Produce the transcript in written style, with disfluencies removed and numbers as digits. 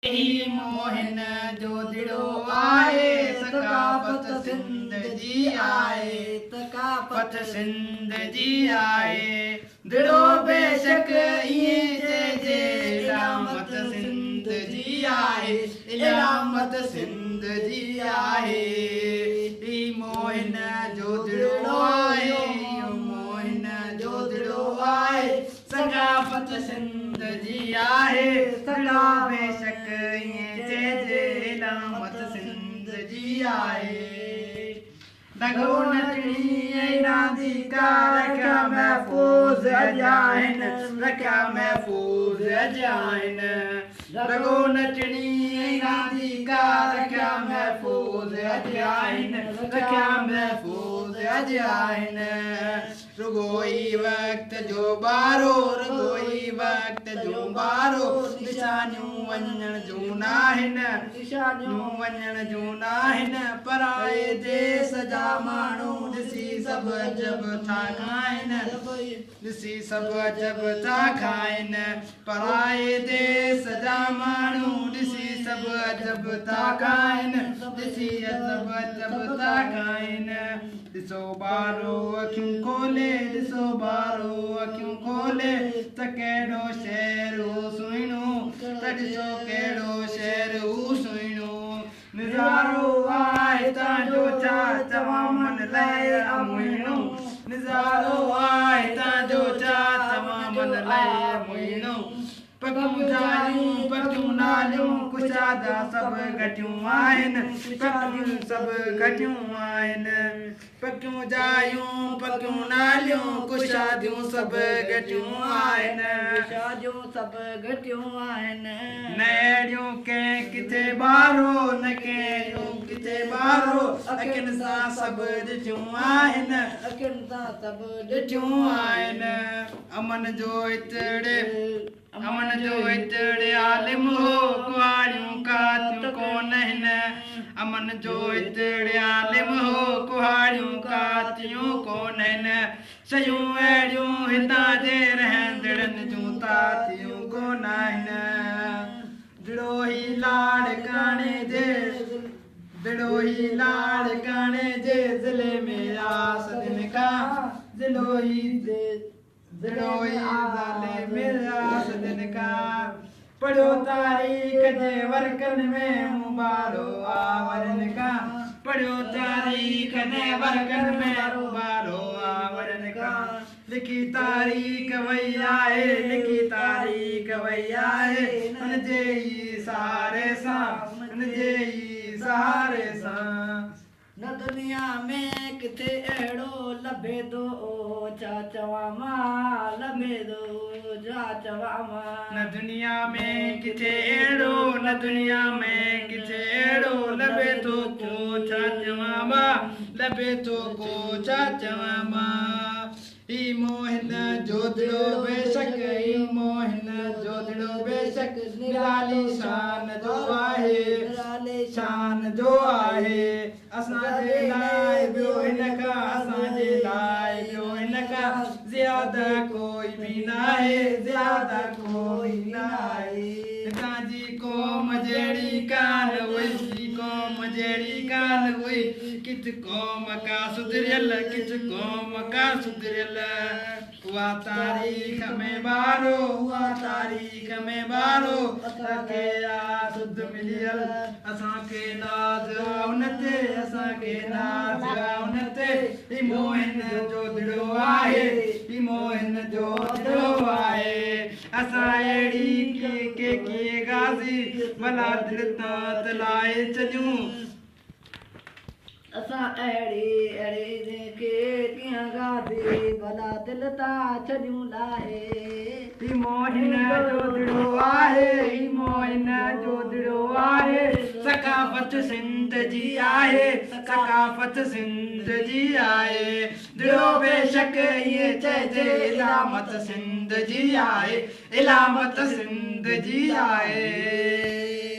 ही मोहिन जो दिड़ो आहे सकाफत सिंध जी आहे सकाफत सिंध जी आहे दिड़ो बेशक इएं जे इलामत सिंध जी आहे इलामत सिंध जी आहे ही मोहिन जो दिड़ो आहे मोहिन जो दिड़ो आहे सकाफत सिंध जी आहे सदा बेशक जे इलामत सिंध जी आहे दगो नचणी रांदी का रखा महफूज अजाइन रखा महफूज अजाइन दगो नचणी रांदी का रखा महफूज अजाइन रखा महफूज अजाइन रुगोई वक्त जो बारो रुगोई वक्त जो बारो निशानियूं वञण जूं नाहिनि निशानियूं वञण जूं नाहिनि पराए देश जा माण्हू ॾिसी सभु अजब था खाइनि ॾिसी सभु अजब था खाइनि पराए देश जा माण्हू ॾिसी सभु अजब था खाइनि ॾिसी अजब था खाइनि ॾिसो ॿारो अखियूं खोले ॾिसो ॿारो अखियूं खोले त कहिड़ो शहरु सुहिणो त ॾिसो कहिड़ो शहरु सुहिणो नज़ारो आहे तव्हांजो छा चवां मन लाइ अमुहिणो नज़ारो आहे तव्हांजो छा चवां मन लाइ अमुहिणो पकियूं जायूं पकियूं नालियूं कुशादा सभु गठियूं आहिनि पकियूं सभु गठियूं आहिनि पकियूं जायूं पकियूं नालियूं कुशादियूं सभु गठियूं आहिनि कुशादियूं सभु गठियूं आहिनि न अहिड़ियूं कंहिं किथे ॿारो न कंहिं किथे ॿारो अखियुनि सां सभु ॾिठियूं आहिनि अखियुनि सां सभु ॾिठियूं आहिनि अमन जो इतड़े अमन जो इतड़े आलिम हो कुहाड़ियूं कातियूं कोन आहिनि अमन जो इतड़े आलिम हो कुहाड़ियूं कातियूं कोन आहिनि शयूं अहिड़ियूं हितां जे रहंदड़नि जूं तातियूं कोन आहिनि दिड़ो ही लाड़ काणे जे दिड़ो ही लाड़ काणे जे ज़िले में आसदिन खां दिड़ो ही ज़ाले मेरा सदन का पढ़ो तारीख जे वर्कन में मुबारो आवरन का पढ़ो तारीख ने वर्कन में मुबारो आवरन का लिखी तारीख वही आहे लिखी तारीख वही आहे उन जे सहारे सां उन जे सहारे सां न दुनिया में किथे अहिड़ो लभे थो छा चवां मां लभे थो छा चवां मां न दुनिया में किथे अहिड़ो न दुनिया में किथे अहिड़ो लभे थो को छा चवां मां लभे थो को छा चवां मां ही मोहिन जो दिड़ो बेशक ही मोहिन जो दिड़ो बेशक निराली शान जो आहे निराली शान जो आहे असांजे लाइ ॿियो हिन खां असांजे लाइ ॿियो हिन खां ज़्यादा कोई बि न आहे ज़्यादा कोई न आहे हितां जी क़ौम जहिड़ी कान हुई क़ौम जहिड़ी कान हुई किथे क़ौम का सुधरियल किथे क़ौम का सुधरियल उहा तारीख़ में ॿारो उहा तारीख़ में ॿारो असांखे सुध मिलियल असांखे नाज़ उन ते असांखे नाज़ उन ते ही मोहिन जो दिड़ो आहे ही मोहिन जो दिड़ो आहे असां अहिड़ी के कीअं गाज़ी भला दिलि तां तलाए छॾियूं असां अहिड़ी अहिड़ी के कीअं गाज़ी भला दिलि तां छॾियूं लाहे ही मोहिन जो दिड़ो आहे ही मोहिन जो दिड़ो आहे सकाफत सिंध जी आहे सकाफत सिंध जी आहे दिड़ो बेशक इहे चइजे इलामत सिंध जी आहे इलामत सिंध जी आहे